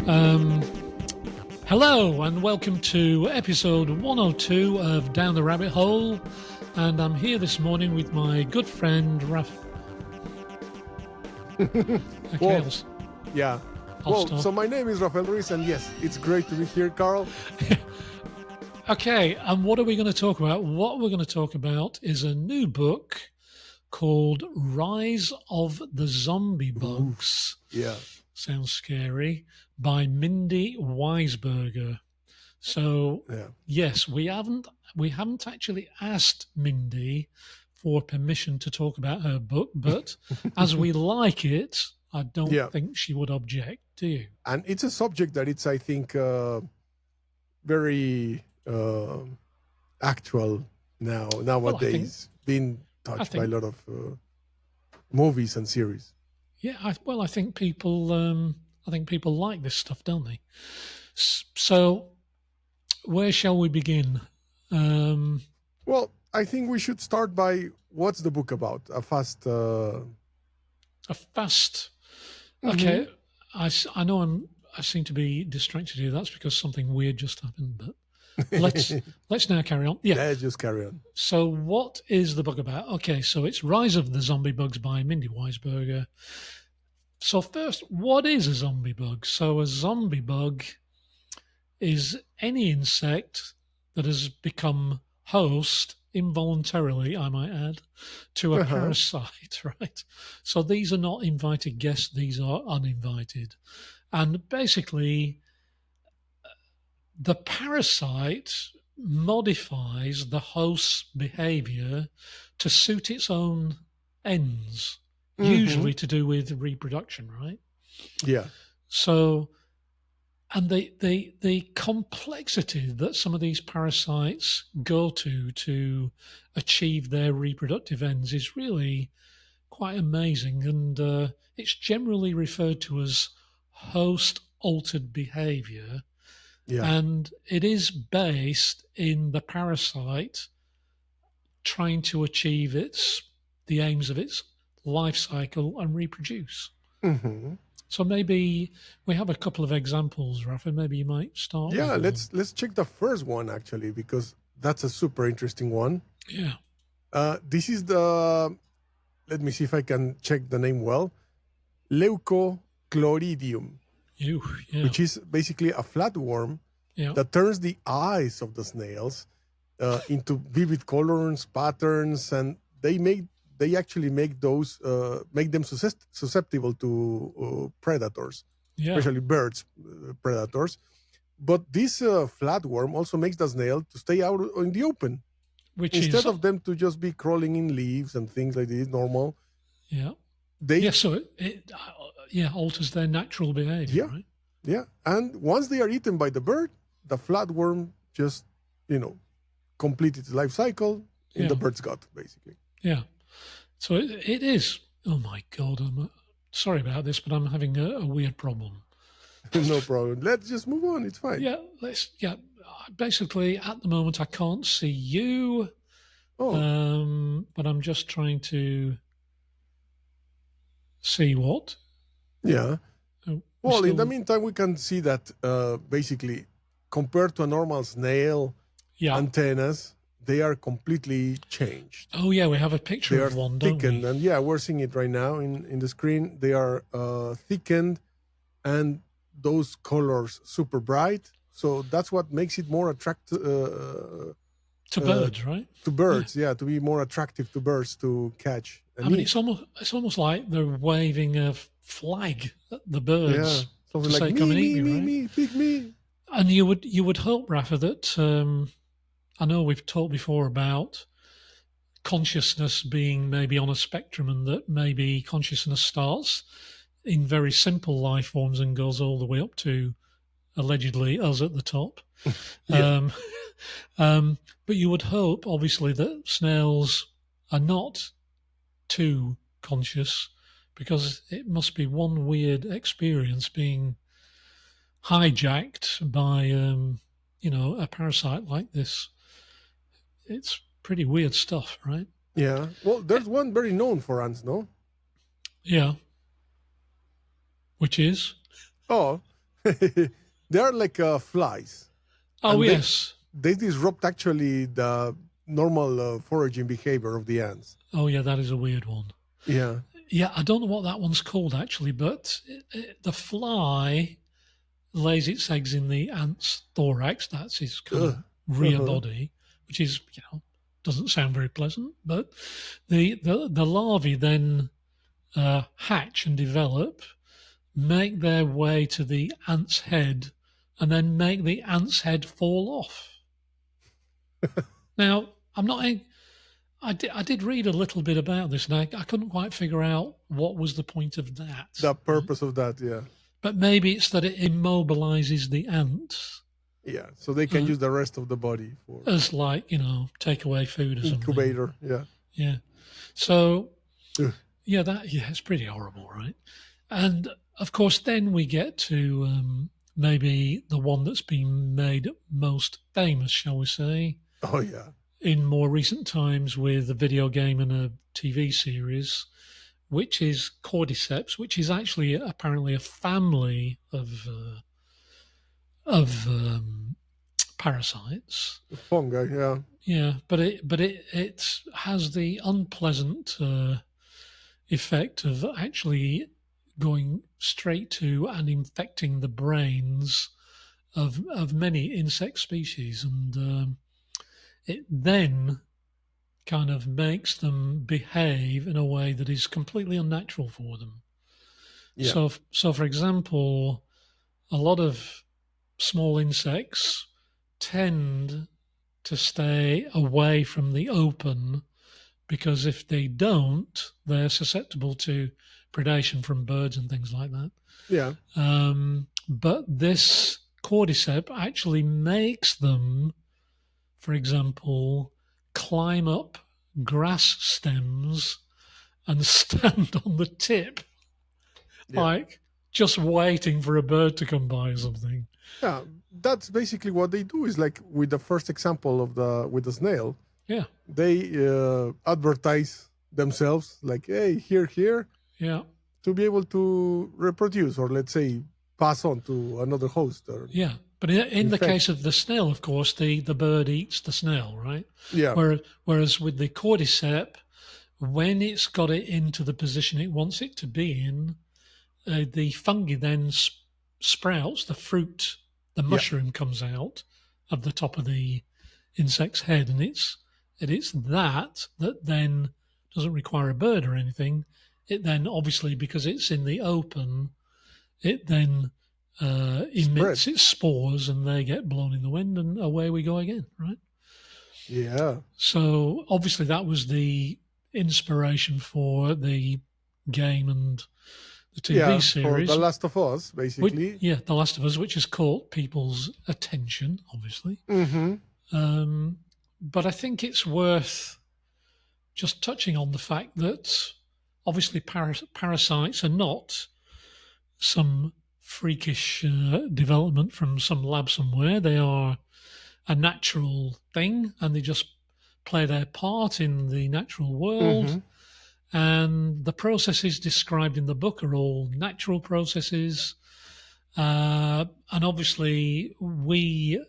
Um, Hello and welcome to episode 102 of Down the Rabbit Hole. And I'm here this morning with my good friend Raph. Okay, Well, yeah. I'll Well, stop. so my name is Rafael Ruiz, and yes, it's great to be here, Carl. Okay, and what are we going to talk about? What we're going to talk about is a new book called Rise of the Zombie Bugs. Yeah. Sounds scary. By Mindy Weisberger. So Yeah. yes, we haven't actually asked Mindy for permission to talk about her book, but as we like it, I don't Yeah. think she would object, do you? And it's a subject that it's, I think, very actual nowadays, being touched by a lot of movies and series. Yeah, I think people like this stuff, don't they? So, where shall we begin? Well, I think we should start by what's the book about? A fast. Okay, I know I seem to be distracted here. That's because something weird just happened. But let's now carry on. Yeah, Let's just carry on. So, what is the book about? Okay, so it's Rise of the Zombie Bugs by Mindy Weisberger. So, first, what is a zombie bug? So, a zombie bug is any insect that has become host involuntarily, I might add, to a parasite, right? So, these are not invited guests, these are uninvited. And basically, the parasite modifies the host's behavior to suit its own ends, usually to do with reproduction, right? Yeah. So, and the complexity that some of these parasites go to achieve their reproductive ends is really quite amazing. And it's generally referred to as host-altered behavior. Yeah. And it is based in the parasite trying to achieve the aims of its life cycle and reproduce. So maybe we have a couple of examples, Rafa. Maybe you might start. Yeah, with let's check the first one actually, because that's a super interesting one. Yeah. This is the. Let me see if I can check the name well. Leucochloridium, which is basically a flatworm that turns the eyes of the snails into vivid colors, patterns, and they actually make them susceptible to predators, especially birds predators. But this flatworm also makes the snail to stay out in the open, instead of them to just be crawling in leaves and things like this, normal. Yeah. So it alters their natural behavior, right? Yeah. And once they are eaten by the bird, the flatworm just, complete its life cycle in the bird's gut, basically. Yeah. So it is. Oh my God! I'm sorry about this, but I'm having a weird problem. No problem. Let's just move on. It's fine. Yeah. Basically, at the moment, I can't see you. But I'm just trying to see what. Yeah. Well, in the meantime, we can see that basically, compared to a normal snail antennas, they are completely changed. Oh, yeah, we have a picture of one, don't we? Thickened, and we're seeing it right now in the screen. They are thickened, and those colors super bright. So that's what makes it more attractive to birds, right? To birds, to be more attractive to birds to catch. I mean, it's almost like they're waving a flag at the birds. Something like come and eat me, pick me. And you would hope, Rafa, that I know we've talked before about consciousness being maybe on a spectrum, and that maybe consciousness starts in very simple life forms and goes all the way up to allegedly us at the top. But you would hope, obviously, that snails are not too conscious, because it must be one weird experience being hijacked by a parasite like this. It's pretty weird stuff, right? Yeah. Well, there's one very known for ants, no? Yeah. Which is? Oh, They are like flies, Oh, and yes. they disrupt actually the normal foraging behavior of the ants. Oh, yeah, that is a weird one. Yeah. Yeah, I don't know what that one's called actually, but the fly lays its eggs in the ant's thorax. That's his kind of Ugh. rear Uh-huh. body, which is, doesn't sound very pleasant. But the larvae then hatch and develop, make their way to the ant's head, and then make the ant's head fall off. Now, I'm not. I did read a little bit about this, and I couldn't quite figure out what was the point of that. The purpose of that, yeah. But maybe it's that it immobilizes the ants. Yeah, so they can use the rest of the body for as like takeaway food or incubator. something. Yeah. Yeah. So Ugh. it's pretty horrible, right? And of course, then we get to maybe the one that's been made most famous, shall we say? Oh yeah. In more recent times with a video game and a TV series, which is cordyceps, which is actually apparently a family of parasites. Fungi, yeah. Yeah, but it has the unpleasant effect of actually going straight to and infecting the brains of many insect species, and it then kind of makes them behave in a way that is completely unnatural for them. Yeah. So for example, a lot of small insects tend to stay away from the open because if they don't, they're susceptible to predation from birds and things like that. Yeah. But this cordyceps actually makes them, for example, climb up grass stems and stand on the tip, like just waiting for a bird to come by or something. Yeah, that's basically what they do. Is like with the first example of with the snail. Yeah, they advertise themselves like, "Hey, here." Yeah. To be able to reproduce, or let's say, pass on to another host. Or yeah, but in the case of the snail, of course, the bird eats the snail, right? Yeah. Whereas with the cordyceps, when it's got it into the position it wants it to be in, the fungi then sprouts, the fruit, the mushroom comes out of the top of the insect's head, and it's that then doesn't require a bird or anything. It then, obviously, because it's in the open, it then emits its spores, and they get blown in the wind, and away we go again, right? Yeah. So obviously that was the inspiration for the game and the TV series. For The Last of Us, basically. The Last of Us, which has caught people's attention, obviously. Mm-hmm. But I think it's worth just touching on the fact that obviously parasites are not some freakish development from some lab somewhere. They are a natural thing, and they just play their part in the natural world. Mm-hmm. And the processes described in the book are all natural processes. And obviously, we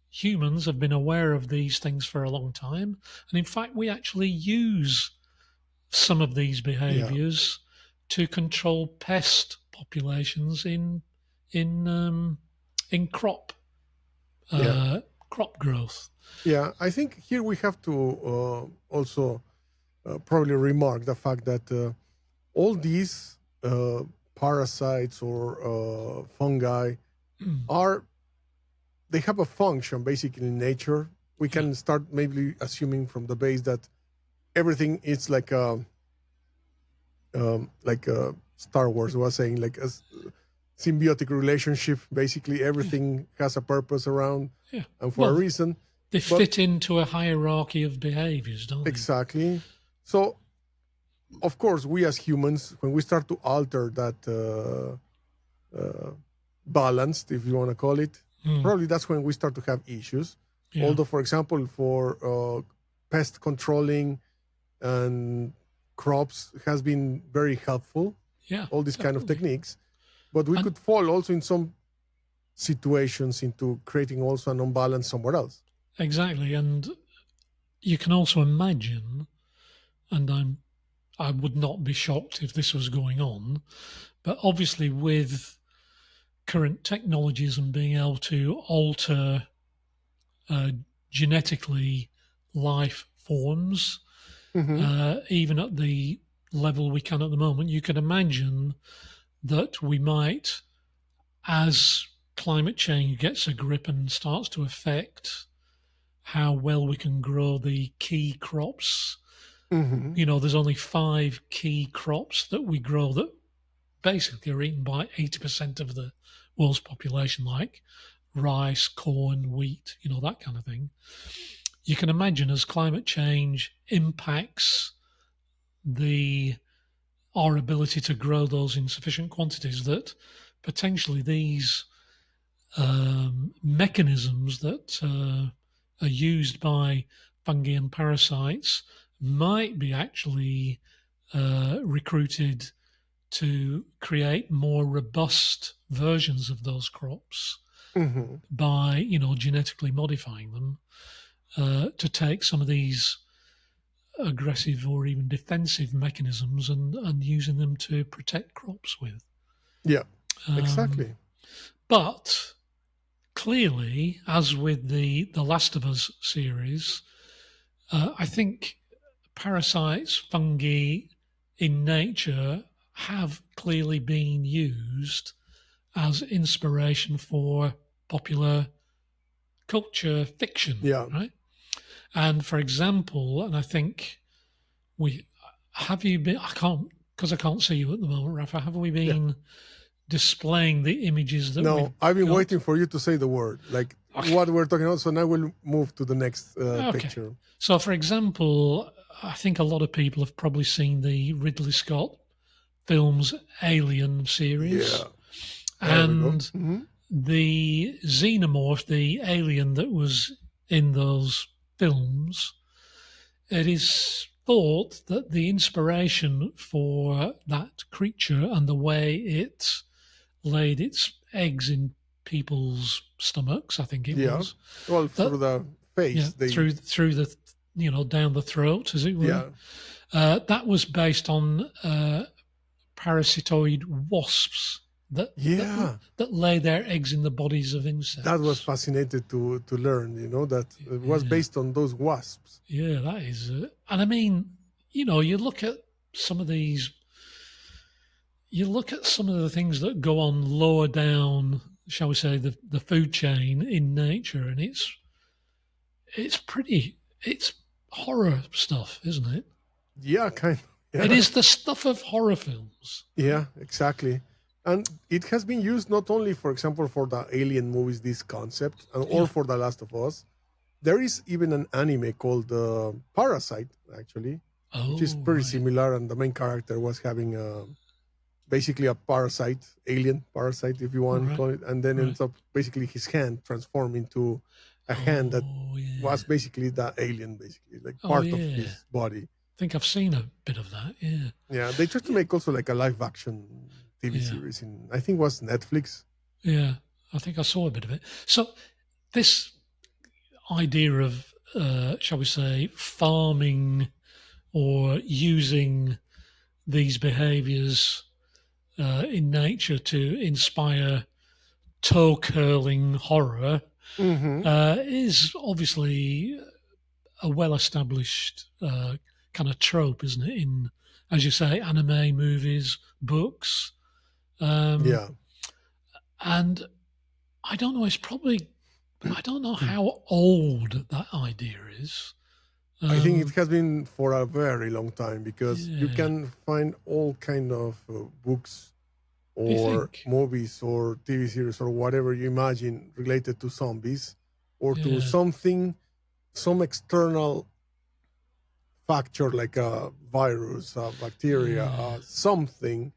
humans have been aware of these things for a long time. And in fact, we actually use some of these behaviors to control pest populations in crop crop growth. Yeah, I think here we have to also probably remark the fact that all these parasites or fungi they have a function basically in nature. We can start maybe assuming from the base that everything is like Star Wars was saying, like a symbiotic relationship. Basically, everything has a purpose around and for a reason. They fit into a hierarchy of behaviors, don't they? Exactly. So, of course, we as humans, when we start to alter that balance, if you want to call it, probably that's when we start to have issues. Yeah. Although, for example, for pest controlling and crops has been very helpful. Yeah. All these kind of techniques. But we could fall also in some situations into creating also an imbalance somewhere else. Exactly. And you can also imagine, and I would not be shocked if this was going on, but obviously with current technologies and being able to alter uh, genetically life forms, even at the level we can at the moment, you can imagine that we might, as climate change gets a grip and starts to affect how well we can grow the key crops. You know, there's only 5 key crops that we grow that basically are eaten by 80% of the world's population, like rice, corn, wheat, you know, that kind of thing. You can imagine as climate change impacts our ability to grow those in sufficient quantities, that potentially these mechanisms that are used by fungi and parasites might be actually recruited to create more robust versions of those crops by, you know, genetically modifying them to take some of these aggressive or even defensive mechanisms and using them to protect crops with. Yeah, exactly. But clearly, as with the Last of Us series, I think parasites, fungi in nature have clearly been used as inspiration for popular culture fiction, Yeah. right? And for example, and I think have you been, I can't, because I can't see you at the moment, Rafa, have we Yeah. been displaying the images that we've No, I've been got? waiting for you to say the word, like what we're talking about. So now we'll move to the next picture. So, for example, I think a lot of people have probably seen the Ridley Scott films Alien series. Yeah. And the xenomorph, the alien that was in those films, it is thought that the inspiration for that creature and the way it laid its eggs in people's stomachs, I think it was. Well, through the face. Yeah, through the, you know, down the throat, as it were. Yeah. That was based on parasitoid wasps that lay their eggs in the bodies of insects. That was fascinating to learn, you know, that it was based on those wasps. Yeah, that is. And I mean, you know, you look at some of these, you look at some of the things that go on lower down, shall we say, the food chain in nature, and it's horror stuff, isn't it? Yeah, kind of. Yeah. It is the stuff of horror films. Yeah, exactly. And it has been used not only, for example, for the Alien movies, this concept, or for The Last of Us. There is even an anime called Parasite, actually, which is pretty similar. And the main character was having basically a parasite, alien parasite, if you want to call it. And then ends up basically his hand transformed into a hand that was basically the alien, basically, like part of his body. I think I've seen a bit of that, yeah. Yeah, they tried to make also like a live action TV series in, I think it was Netflix. Yeah, I think I saw a bit of it. So this idea of, shall we say, farming or using these behaviors in nature to inspire toe-curling horror is obviously a well-established kind of trope, isn't it? In, as you say, anime, movies, books. And I don't know, I don't know how old that idea is. I think it has been for a very long time, because you can find all kind of books or movies or TV series or whatever you imagine related to zombies or to something, some external factor like a virus, a bacteria, something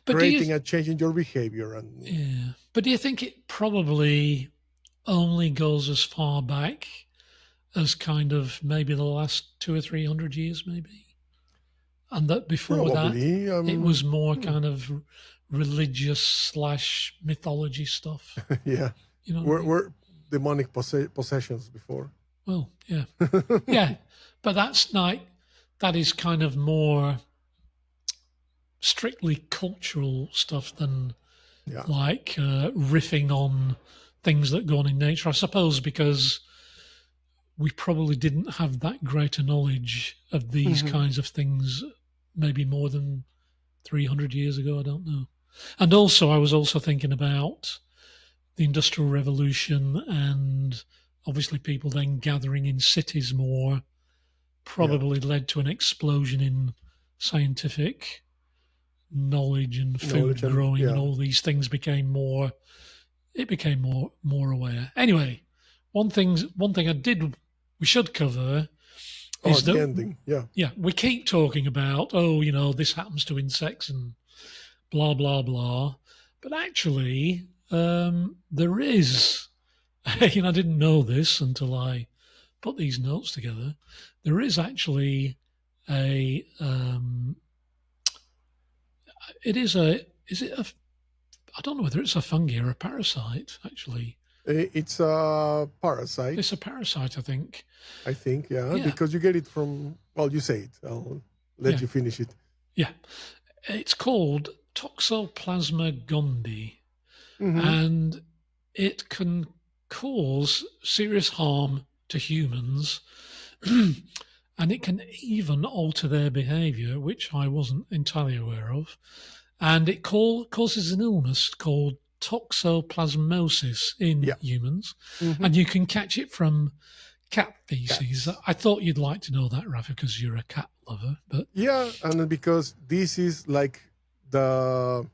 creating a change in your behavior. And but do you think it probably only goes as far back as kind of maybe the last 200 or 300 years, maybe? and that before Probably, that it was more kind of religious / mythology stuff. Yeah. You know what I mean? Were demonic possessions before. Well, yeah. Yeah. But that is kind of more strictly cultural stuff than like riffing on things that go on in nature. I suppose because we probably didn't have that greater knowledge of these kinds of things maybe more than 300 years ago. I don't know. And also, I was also thinking about the Industrial Revolution and obviously people then gathering in cities more probably led to an explosion in scientific knowledge and food growing and all these things became more more aware. Anyway, one thing we should cover is the that ending. Yeah, we keep talking about, this happens to insects and blah blah blah, but actually there is I didn't know this until I put these notes together. There is actually a I don't know whether it's a fungi or a parasite, actually. It's a parasite. It's a parasite, I think. Yeah, because you get it from, well, you say it. I'll let you finish it. Yeah. It's called Toxoplasma gondii, and it can cause serious harm to humans, and it can even alter their behavior, which I wasn't entirely aware of. And it causes an illness called toxoplasmosis in humans, and you can catch it from cat feces. Cats. I thought you'd like to know that, Rafa, because you're a cat lover. But and because this is like the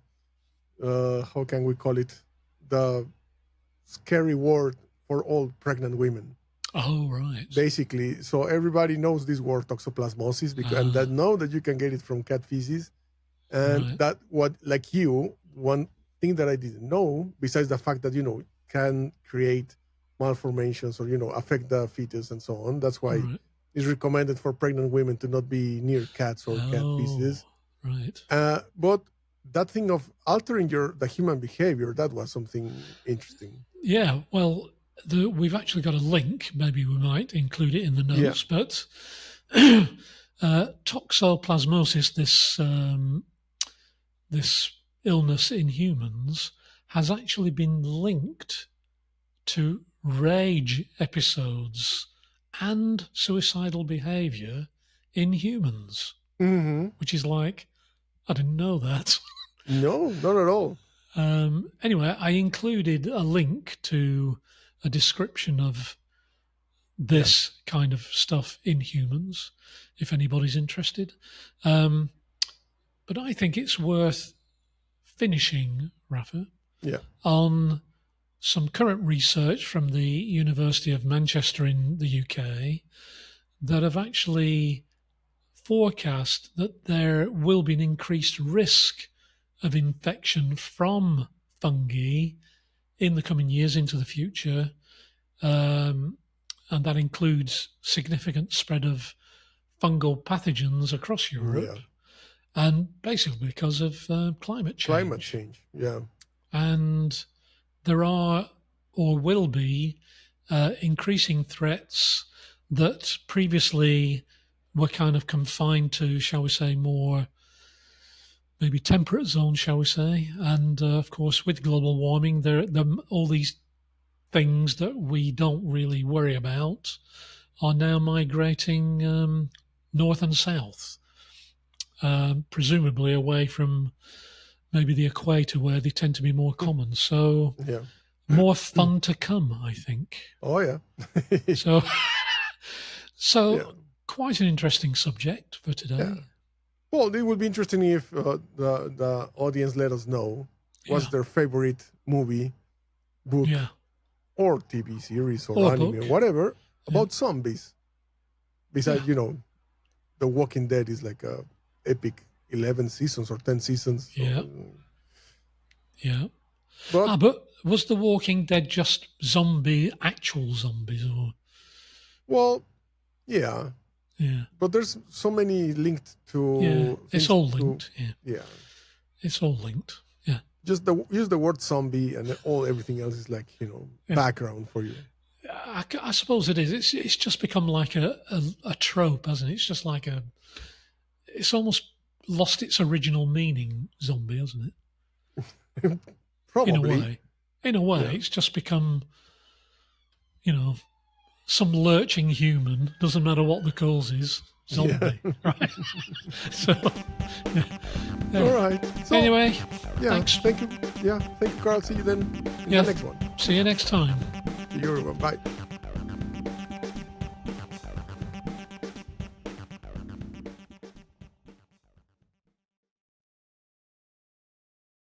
how can we call it, the scary word for all pregnant women. Oh, right. Basically, so everybody knows this word toxoplasmosis and that know that you can get it from cat feces. And that one thing that I didn't know, besides the fact that, can create malformations or, affect the fetus and so on. That's why it's recommended for pregnant women to not be near cats or cat feces. Right. But that thing of altering the human behavior, that was something interesting. Yeah, well, we've actually got a link. Maybe we might include it in the notes. But toxoplasmosis, this illness in humans, has actually been linked to rage episodes and suicidal behavior in humans, which is like, I didn't know that. No, not at all. Anyway, I included a link to a description of this kind of stuff in humans, if anybody's interested. But I think it's worth finishing, Rafa, on some current research from the University of Manchester in the UK that have actually forecast that there will be an increased risk of infection from fungi in the coming years into the future. And that includes significant spread of fungal pathogens across Europe. And basically because of climate change. And there are or will be increasing threats that previously were kind of confined to, shall we say, more maybe temperate zones, shall we say. And of course, with global warming, there all these things that we don't really worry about are now migrating north and south, presumably away from maybe the equator where they tend to be more common. So more fun to come, I think. Oh, yeah. So quite an interesting subject for today. Yeah. Well, it would be interesting if the audience let us know what's their favorite movie, book, or TV series or anime or whatever about zombies. Besides, The Walking Dead is like a epic 11 seasons or 10 seasons. So, But was The Walking Dead just actual zombies? Or? Well, yeah. Yeah. But there's so many linked to. Yeah, it's all linked. Yeah. It's all linked. Yeah. Just use the word zombie, and everything else is like background for you. I suppose it is. It's just become like a trope, hasn't it? It's just like it's almost lost its original meaning, zombie, hasn't it? Probably. In a way, it's just become, some lurching human, doesn't matter what the cause is, zombie, right? So, all right. So, anyway, thanks. Thank you. Yeah, thank you, Carl. See you then in the next one. See you next time. See you, everyone. Bye.